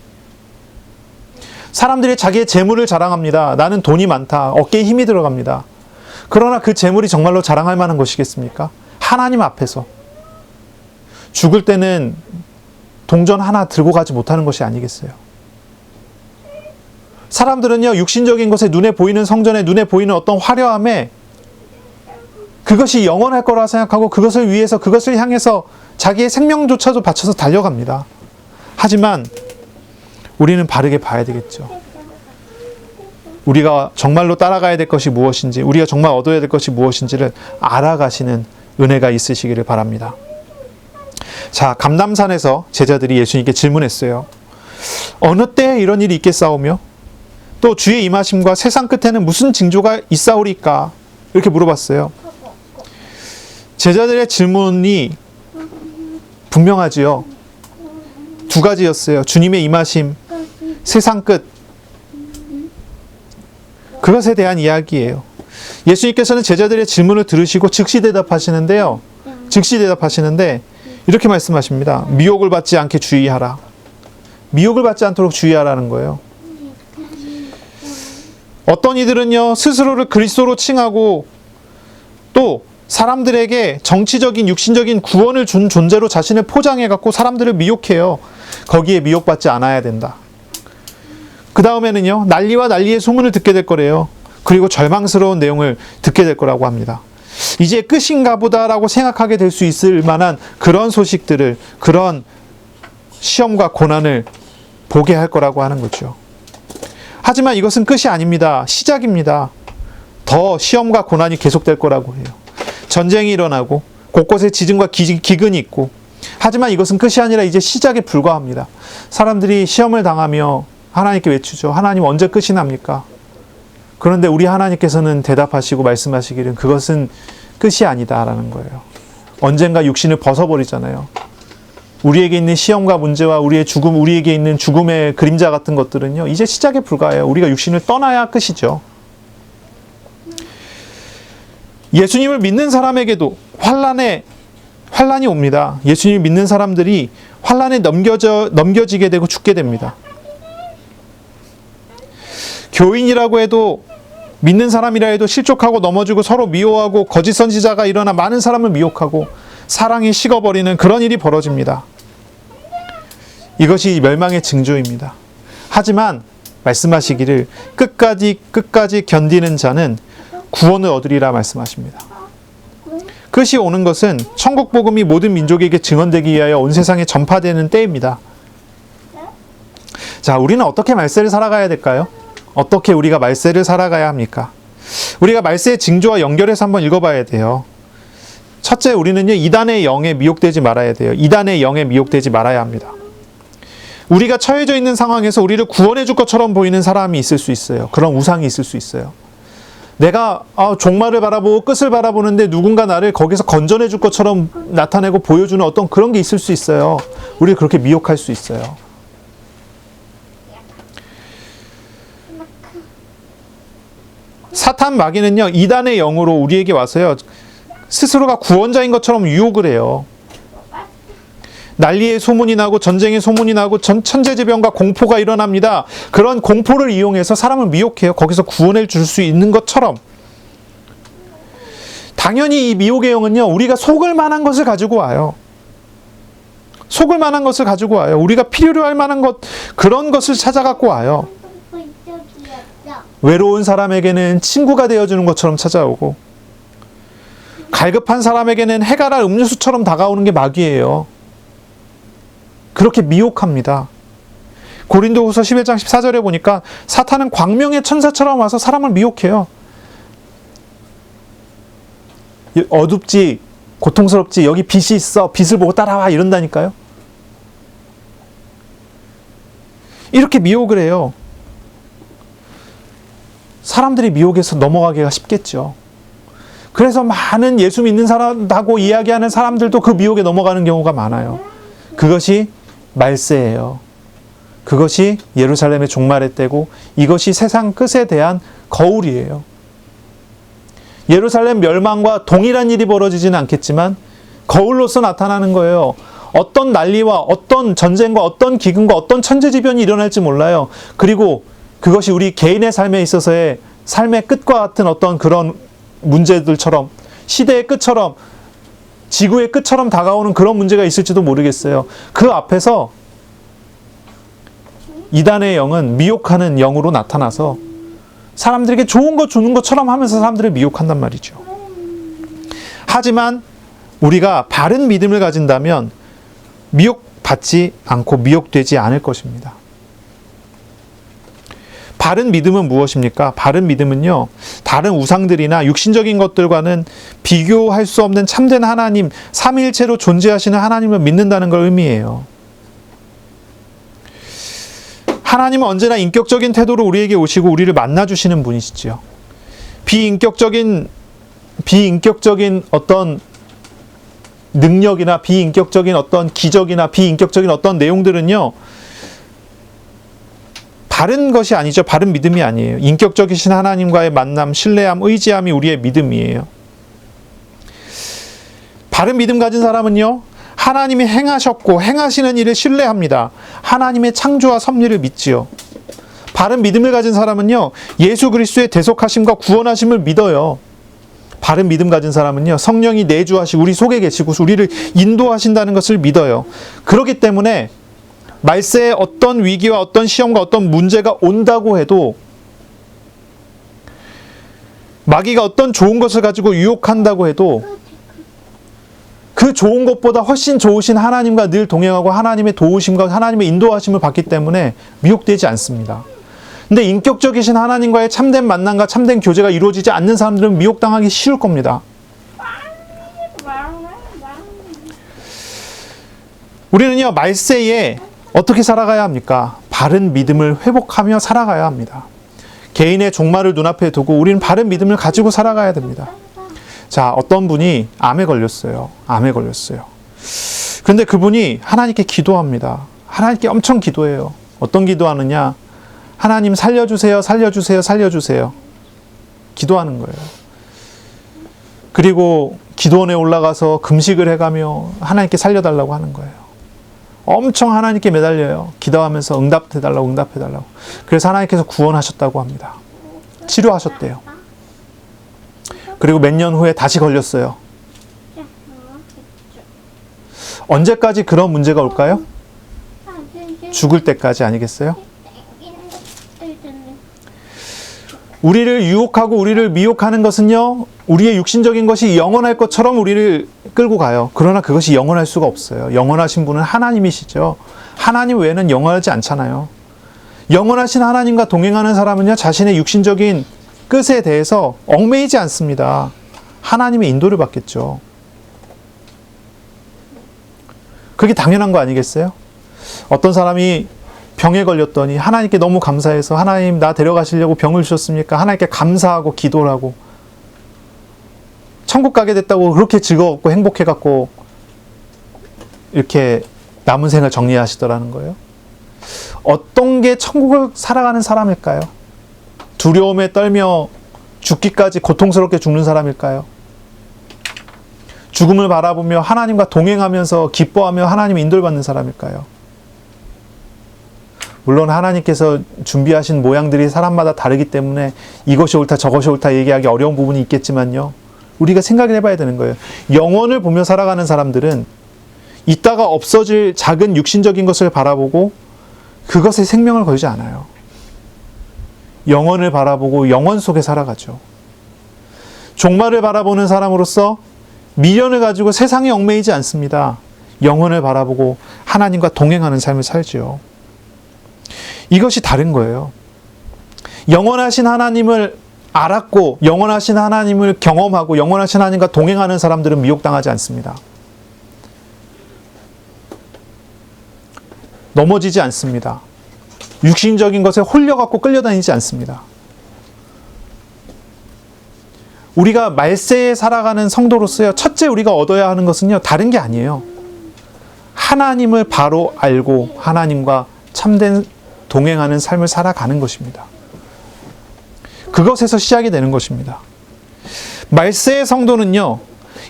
Speaker 1: 사람들이 자기의 재물을 자랑합니다. 나는 돈이 많다. 어깨에 힘이 들어갑니다. 그러나 그 재물이 정말로 자랑할 만한 것이겠습니까? 하나님 앞에서 죽을 때는 동전 하나 들고 가지 못하는 것이 아니겠어요? 사람들은요, 육신적인 것에 눈에 보이는 성전에 눈에 보이는 어떤 화려함에 그것이 영원할 거라 생각하고 그것을 위해서, 그것을 향해서 자기의 생명조차도 바쳐서 달려갑니다. 하지만 우리는 바르게 봐야 되겠죠. 우리가 정말로 따라가야 될 것이 무엇인지, 우리가 정말 얻어야 될 것이 무엇인지를 알아가시는 은혜가 있으시기를 바랍니다. 자, 감람산에서 제자들이 예수님께 질문했어요. 어느 때에 이런 일이 있겠사오며 또 주의 임하심과 세상 끝에는 무슨 징조가 있사오리까? 이렇게 물어봤어요. 제자들의 질문이 분명하지요. 두 가지였어요. 주님의 임하심, 세상 끝. 그것에 대한 이야기예요. 예수님께서는 제자들의 질문을 들으시고 즉시 대답하시는데 이렇게 말씀하십니다. 미혹을 받지 않게 주의하라. 미혹을 받지 않도록 주의하라는 거예요. 어떤 이들은요, 스스로를 그리스도로 칭하고 또 사람들에게 정치적인 육신적인 구원을 준 존재로 자신을 포장해갖고 사람들을 미혹해요. 거기에 미혹받지 않아야 된다. 그 다음에는요, 난리와 난리의 소문을 듣게 될 거래요. 그리고 절망스러운 내용을 듣게 될 거라고 합니다. 이제 끝인가 보다라고 생각하게 될 수 있을 만한 그런 소식들을, 그런 시험과 고난을 보게 할 거라고 하는 거죠. 하지만 이것은 끝이 아닙니다. 시작입니다. 더 시험과 고난이 계속될 거라고 해요. 전쟁이 일어나고 곳곳에 지진과 기근이 있고, 하지만 이것은 끝이 아니라 이제 시작에 불과합니다. 사람들이 시험을 당하며 하나님께 외치죠. 하나님 언제 끝이 납니까? 그런데 우리 하나님께서는 대답하시고 말씀하시기를 그것은 끝이 아니다라는 거예요. 언젠가 육신을 벗어버리잖아요. 우리에게 있는 시험과 문제와 우리의 죽음, 우리에게 있는 죽음의 그림자 같은 것들은요, 이제 시작에 불과해요. 우리가 육신을 떠나야 끝이죠. 예수님을 믿는 사람에게도 환란이 옵니다. 예수님을 믿는 사람들이 환란에 넘겨지게 되고 죽게 됩니다. 교인이라고 해도, 믿는 사람이라 해도 실족하고 넘어지고 서로 미워하고 거짓 선지자가 일어나 많은 사람을 미혹하고 사랑이 식어버리는 그런 일이 벌어집니다. 이것이 멸망의 징조입니다. 하지만 말씀하시기를 끝까지 견디는 자는 구원을 얻으리라 말씀하십니다. 끝이 오는 것은 천국 복음이 모든 민족에게 증언되기 위하여 온 세상에 전파되는 때입니다. 자, 우리는 어떻게 말세를 살아가야 될까요? 어떻게 우리가 말세를 살아가야 합니까? 우리가 말세의 징조와 연결해서 한번 읽어봐야 돼요. 첫째, 우리는요, 이단의 영에 미혹되지 말아야 돼요. 이단의 영에 미혹되지 말아야 합니다. 우리가 처해져 있는 상황에서 우리를 구원해 줄 것처럼 보이는 사람이 있을 수 있어요. 그런 우상이 있을 수 있어요. 내가 종말을 바라보고 끝을 바라보는데 누군가 나를 거기서 건져내 줄 것처럼 나타내고 보여주는 어떤 그런 게 있을 수 있어요. 우리를 그렇게 미혹할 수 있어요. 사탄 마귀는요, 이단의 영으로 우리에게 와서요, 스스로가 구원자인 것처럼 유혹을 해요. 난리의 소문이 나고 전쟁의 소문이 나고 천재지변과 공포가 일어납니다. 그런 공포를 이용해서 사람을 미혹해요. 거기서 구원을 줄 수 있는 것처럼. 당연히 이 미혹의 영은요, 우리가 속을 만한 것을 가지고 와요. 속을 만한 것을 가지고 와요. 우리가 필요로 할 만한 것, 그런 것을 찾아갖고 와요. 외로운 사람에게는 친구가 되어주는 것처럼 찾아오고, 갈급한 사람에게는 해갈할 음료수처럼 다가오는 게 마귀예요. 그렇게 미혹합니다. 고린도후서 11장 14절에 보니까 사탄은 광명의 천사처럼 와서 사람을 미혹해요. 어둡지, 고통스럽지, 여기 빛이 있어, 빛을 보고 따라와, 이런다니까요. 이렇게 미혹을 해요. 사람들이 미혹에서 넘어가기가 쉽겠죠. 그래서 많은 예수 믿는 사람하고 이야기하는 사람들도 그 미혹에 넘어가는 경우가 많아요. 그것이 말세예요. 그것이 예루살렘의 종말의 때고, 이것이 세상 끝에 대한 거울이에요. 예루살렘 멸망과 동일한 일이 벌어지지는 않겠지만 거울로서 나타나는 거예요. 어떤 난리와 어떤 전쟁과 어떤 기근과 어떤 천재지변이 일어날지 몰라요. 그리고 그것이 우리 개인의 삶에 있어서의 삶의 끝과 같은 어떤 그런 문제들처럼, 시대의 끝처럼, 지구의 끝처럼 다가오는 그런 문제가 있을지도 모르겠어요. 그 앞에서 이단의 영은 미혹하는 영으로 나타나서 사람들에게 좋은 것 주는 것처럼 하면서 사람들을 미혹한단 말이죠. 하지만 우리가 바른 믿음을 가진다면 미혹받지 않고 미혹되지 않을 것입니다. 바른 믿음은 무엇입니까? 바른 믿음은요, 다른 우상들이나 육신적인 것들과는 비교할 수 없는 참된 하나님, 삼위일체로 존재하시는 하나님을 믿는다는 걸 의미해요. 하나님은 언제나 인격적인 태도로 우리에게 오시고 우리를 만나주시는 분이시죠. 비인격적인 어떤 능력이나 비인격적인 어떤 기적이나 비인격적인 어떤 내용들은요, 바른 것이 아니죠. 바른 믿음이 아니에요. 인격적이신 하나님과의 만남, 신뢰함, 의지함이 우리의 믿음이에요. 바른 믿음 가진 사람은요, 하나님이 행하셨고 행하시는 일을 신뢰합니다. 하나님의 창조와 섭리를 믿지요. 바른 믿음을 가진 사람은요, 예수 그리스도의 대속하심과 구원하심을 믿어요. 바른 믿음 가진 사람은요, 성령이 내주하시고 우리 속에 계시고 우리를 인도하신다는 것을 믿어요. 그렇기 때문에 말세에 어떤 위기와 어떤 시험과 어떤 문제가 온다고 해도, 마귀가 어떤 좋은 것을 가지고 유혹한다고 해도 그 좋은 것보다 훨씬 좋으신 하나님과 늘 동행하고 하나님의 도우심과 하나님의 인도하심을 받기 때문에 미혹되지 않습니다. 근데 인격적이신 하나님과의 참된 만남과 참된 교제가 이루어지지 않는 사람들은 미혹당하기 쉬울 겁니다. 우리는요, 말세에 어떻게 살아가야 합니까? 바른 믿음을 회복하며 살아가야 합니다. 개인의 종말을 눈앞에 두고 우리는 바른 믿음을 가지고 살아가야 됩니다. 자, 어떤 분이 암에 걸렸어요. 암에 걸렸어요. 그런데 그분이 하나님께 기도합니다. 하나님께 엄청 기도해요. 어떤 기도하느냐? 하나님 살려주세요, 살려주세요, 살려주세요. 기도하는 거예요. 그리고 기도원에 올라가서 금식을 해가며 하나님께 살려달라고 하는 거예요. 엄청 하나님께 매달려요. 기도하면서 응답해달라고 응답해달라고. 그래서 하나님께서 구원하셨다고 합니다. 치료하셨대요. 그리고 몇 년 후에 다시 걸렸어요. 언제까지 그런 문제가 올까요? 죽을 때까지 아니겠어요? 우리를 유혹하고 우리를 미혹하는 것은요, 우리의 육신적인 것이 영원할 것처럼 우리를 끌고 가요. 그러나 그것이 영원할 수가 없어요. 영원하신 분은 하나님이시죠. 하나님 외에는 영원하지 않잖아요. 영원하신 하나님과 동행하는 사람은요, 자신의 육신적인 끝에 대해서 얽매이지 않습니다. 하나님의 인도를 받겠죠. 그게 당연한 거 아니겠어요? 어떤 사람이 병에 걸렸더니 하나님께 너무 감사해서 하나님 나 데려가시려고 병을 주셨습니까? 하나님께 감사하고 기도를 하고 천국 가게 됐다고 그렇게 즐거웠고 행복해갖고 이렇게 남은 생을 정리하시더라는 거예요. 어떤 게 천국을 살아가는 사람일까요? 두려움에 떨며 죽기까지 고통스럽게 죽는 사람일까요? 죽음을 바라보며 하나님과 동행하면서 기뻐하며 하나님의 인도를 받는 사람일까요? 물론 하나님께서 준비하신 모양들이 사람마다 다르기 때문에 이것이 옳다 저것이 옳다 얘기하기 어려운 부분이 있겠지만요. 우리가 생각을 해봐야 되는 거예요. 영원을 보며 살아가는 사람들은 이따가 없어질 작은 육신적인 것을 바라보고 그것에 생명을 걸지 않아요. 영원을 바라보고 영원 속에 살아가죠. 종말을 바라보는 사람으로서 미련을 가지고 세상에 얽매이지 않습니다. 영원을 바라보고 하나님과 동행하는 삶을 살지요. 이것이 다른 거예요. 영원하신 하나님을 알았고 영원하신 하나님을 경험하고 영원하신 하나님과 동행하는 사람들은 미혹당하지 않습니다. 넘어지지 않습니다. 육신적인 것에 홀려갖고 끌려다니지 않습니다. 우리가 말세에 살아가는 성도로서요, 첫째 우리가 얻어야 하는 것은요, 다른 게 아니에요. 하나님을 바로 알고 하나님과 참된 동행하는 삶을 살아가는 것입니다. 그것에서 시작이 되는 것입니다. 말세의 성도는요,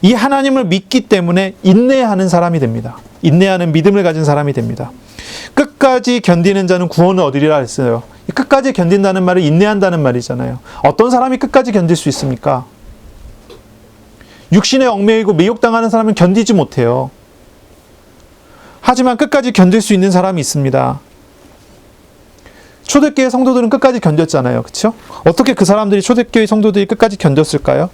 Speaker 1: 이 하나님을 믿기 때문에 인내하는 사람이 됩니다. 인내하는 믿음을 가진 사람이 됩니다. 끝까지 견디는 자는 구원을 얻으리라 했어요. 끝까지 견딘다는 말은 인내한다는 말이잖아요. 어떤 사람이 끝까지 견딜 수 있습니까? 육신에 얽매이고 미혹당하는 사람은 견디지 못해요. 하지만 끝까지 견딜 수 있는 사람이 있습니다. 초대교회 성도들은 끝까지 견뎠잖아요. 그렇죠? 어떻게 그 사람들이 초대교회 성도들이 끝까지 견뎠을까요?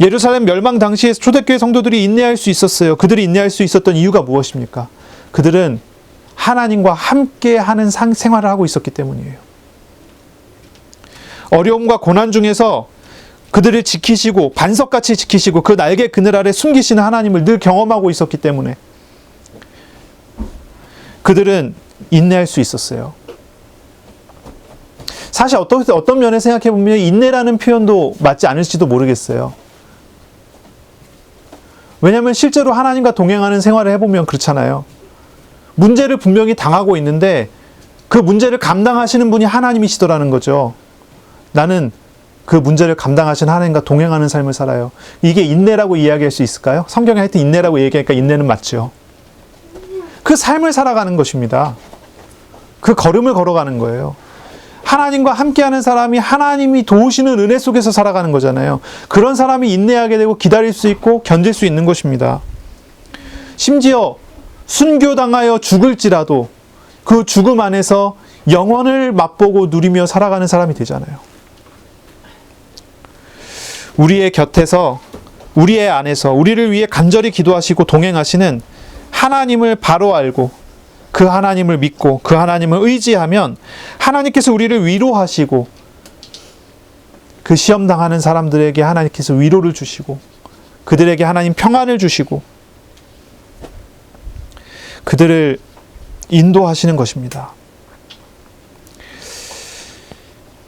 Speaker 1: 예루살렘 멸망 당시에 초대교회 성도들이 인내할 수 있었어요. 그들이 인내할 수 있었던 이유가 무엇입니까? 그들은 하나님과 함께 하는 생활을 하고 있었기 때문이에요. 어려움과 고난 중에서 그들을 지키시고 반석같이 지키시고 그 날개 그늘 아래 숨기시는 하나님을 늘 경험하고 있었기 때문에 그들은 인내할 수 있었어요. 사실 어떤 면에 생각해 보면 인내라는 표현도 맞지 않을지도 모르겠어요. 왜냐하면 실제로 하나님과 동행하는 생활을 해보면 그렇잖아요. 문제를 분명히 당하고 있는데 그 문제를 감당하시는 분이 하나님이시더라는 거죠. 나는 그 문제를 감당하신 하나님과 동행하는 삶을 살아요. 이게 인내라고 이야기할 수 있을까요? 성경에 하여튼 인내라고 얘기하니까 인내는 맞죠. 그 삶을 살아가는 것입니다. 그 걸음을 걸어가는 거예요. 하나님과 함께하는 사람이 하나님이 도우시는 은혜 속에서 살아가는 거잖아요. 그런 사람이 인내하게 되고 기다릴 수 있고 견딜 수 있는 것입니다. 심지어 순교당하여 죽을지라도 그 죽음 안에서 영원을 맛보고 누리며 살아가는 사람이 되잖아요. 우리의 곁에서, 우리의 안에서 우리를 위해 간절히 기도하시고 동행하시는 하나님을 바로 알고 그 하나님을 믿고 그 하나님을 의지하면 하나님께서 우리를 위로하시고 그 시험당하는 사람들에게 하나님께서 위로를 주시고 그들에게 하나님 평안을 주시고 그들을 인도하시는 것입니다.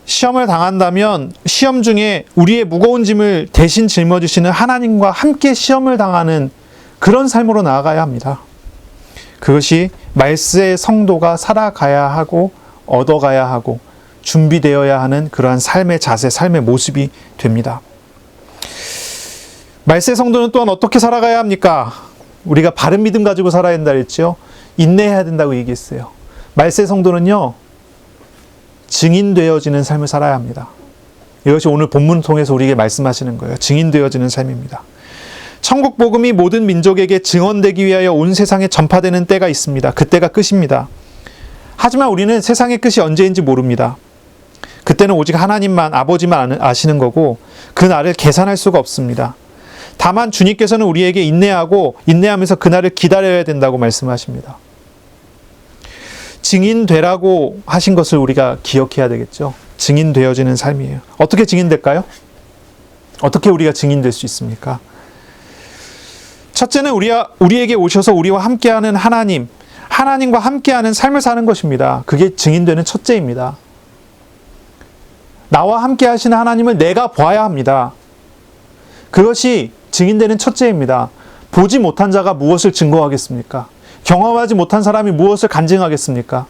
Speaker 1: 시험을 당한다면 시험 중에 우리의 무거운 짐을 대신 짊어지시는 하나님과 함께 시험을 당하는 그런 삶으로 나아가야 합니다. 그것이 말세의 성도가 살아가야 하고 얻어가야 하고 준비되어야 하는 그러한 삶의 자세, 삶의 모습이 됩니다. 말세 성도는 또한 어떻게 살아가야 합니까? 우리가 바른 믿음 가지고 살아야 된다 그랬죠. 인내해야 된다고 얘기했어요. 말세 성도는요, 증인되어지는 삶을 살아야 합니다. 이것이 오늘 본문을 통해서 우리에게 말씀하시는 거예요. 증인되어지는 삶입니다. 천국 복음이 모든 민족에게 증언되기 위하여 온 세상에 전파되는 때가 있습니다. 그때가 끝입니다. 하지만 우리는 세상의 끝이 언제인지 모릅니다. 그때는 오직 하나님만, 아버지만 아시는 거고 그 날을 계산할 수가 없습니다. 다만 주님께서는 우리에게 인내하면서 그날을 기다려야 된다고 말씀하십니다. 증인되라고 하신 것을 우리가 기억해야 되겠죠. 증인되어지는 삶이에요. 어떻게 증인될까요? 어떻게 우리가 증인될 수 있습니까? 첫째는 우리에게 오셔서 우리와 함께하는 하나님과 함께하는 삶을 사는 것입니다. 그게 증인되는 첫째입니다. 나와 함께 하시는 하나님을 내가 봐야 합니다. 그것이 증인되는 첫째입니다. 보지 못한 자가 무엇을 증거하겠습니까? 경험하지 못한 사람이 무엇을 간증하겠습니까?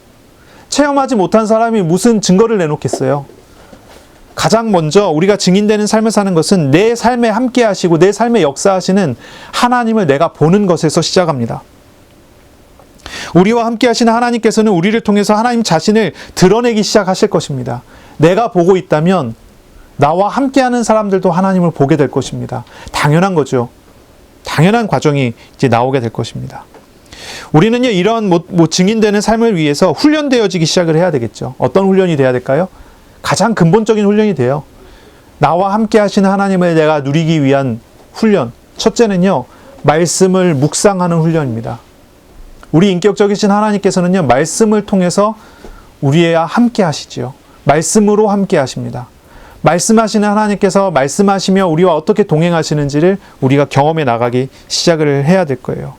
Speaker 1: 체험하지 못한 사람이 무슨 증거를 내놓겠어요? 가장 먼저 우리가 증인되는 삶을 사는 것은 내 삶에 함께 하시고 내 삶에 역사하시는 하나님을 내가 보는 것에서 시작합니다. 우리와 함께 하시는 하나님께서는 우리를 통해서 하나님 자신을 드러내기 시작하실 것입니다. 내가 보고 있다면 나와 함께하는 사람들도 하나님을 보게 될 것입니다. 당연한 거죠. 당연한 과정이 이제 나오게 될 것입니다. 우리는요, 이런 증인되는 삶을 위해서 훈련되어지기 시작을 해야 되겠죠. 어떤 훈련이 돼야 될까요? 가장 근본적인 훈련이 돼요. 나와 함께 하시는 하나님을 내가 누리기 위한 훈련. 첫째는요, 말씀을 묵상하는 훈련입니다. 우리 인격적이신 하나님께서는요, 말씀을 통해서 우리와 함께 하시지요. 말씀으로 함께 하십니다. 말씀하시는 하나님께서 말씀하시며 우리와 어떻게 동행하시는지를 우리가 경험해 나가기 시작을 해야 될 거예요.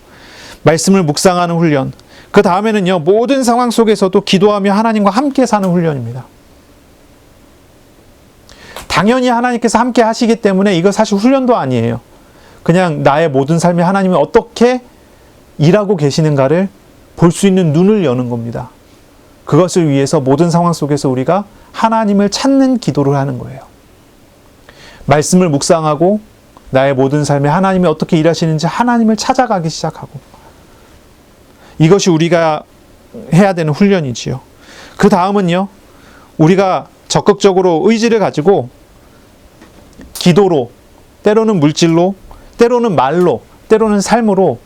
Speaker 1: 말씀을 묵상하는 훈련. 그 다음에는요, 모든 상황 속에서도 기도하며 하나님과 함께 사는 훈련입니다. 당연히 하나님께서 함께 하시기 때문에 이거 사실 훈련도 아니에요. 그냥 나의 모든 삶에 하나님이 어떻게 일하고 계시는가를 볼 수 있는 눈을 여는 겁니다. 그것을 위해서 모든 상황 속에서 우리가 하나님을 찾는 기도를 하는 거예요. 말씀을 묵상하고 나의 모든 삶에 하나님이 어떻게 일하시는지 하나님을 찾아가기 시작하고, 이것이 우리가 해야 되는 훈련이지요. 그 다음은요, 우리가 적극적으로 의지를 가지고 기도로, 때로는 물질로, 때로는 말로, 때로는 삶으로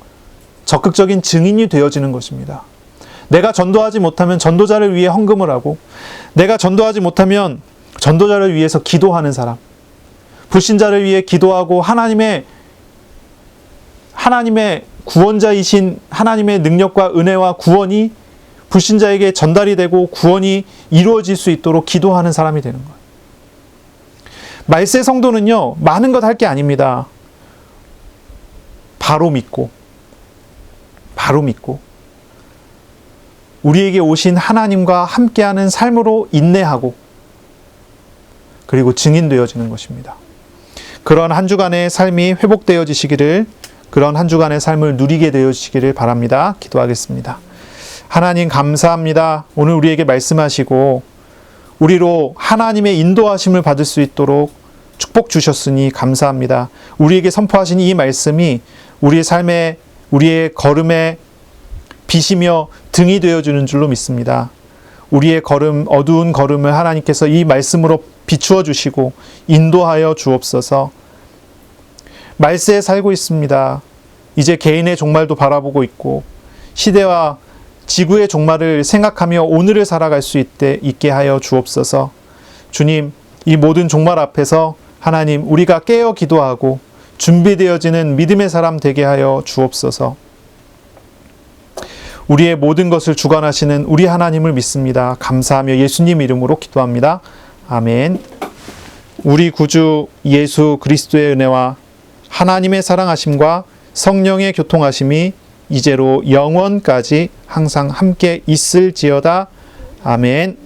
Speaker 1: 적극적인 증인이 되어지는 것입니다. 내가 전도하지 못하면 전도자를 위해 헌금을 하고, 내가 전도하지 못하면 전도자를 위해서 기도하는 사람, 불신자를 위해 기도하고 하나님의 구원자이신 하나님의 능력과 은혜와 구원이 불신자에게 전달이 되고 구원이 이루어질 수 있도록 기도하는 사람이 되는 거예요. 말세 성도는요, 많은 것 할 게 아닙니다. 바로 믿고 우리에게 오신 하나님과 함께하는 삶으로 인내하고, 그리고 증인되어지는 것입니다. 그런 한 주간의 삶이 회복되어지시기를, 그런 한 주간의 삶을 누리게 되어지시기를 바랍니다. 기도하겠습니다. 하나님 감사합니다. 오늘 우리에게 말씀하시고 우리로 하나님의 인도하심을 받을 수 있도록 축복 주셨으니 감사합니다. 우리에게 선포하신 이 말씀이 우리의 삶에, 우리의 걸음에 빛이며 등이 되어주는 줄로 믿습니다. 우리의 어두운 걸음을 하나님께서 이 말씀으로 비추어 주시고 인도하여 주옵소서. 말세에 살고 있습니다. 이제 개인의 종말도 바라보고 있고 시대와 지구의 종말을 생각하며 오늘을 살아갈 수 있게 하여 주옵소서. 주님, 이 모든 종말 앞에서 하나님, 우리가 깨어 기도하고 준비되어지는 믿음의 사람 되게 하여 주옵소서. 우리의 모든 것을 주관하시는 우리 하나님을 믿습니다. 감사하며 예수님 이름으로 기도합니다. 아멘. 우리 구주 예수 그리스도의 은혜와 하나님의 사랑하심과 성령의 교통하심이 이제로 영원까지 항상 함께 있을지어다. 아멘.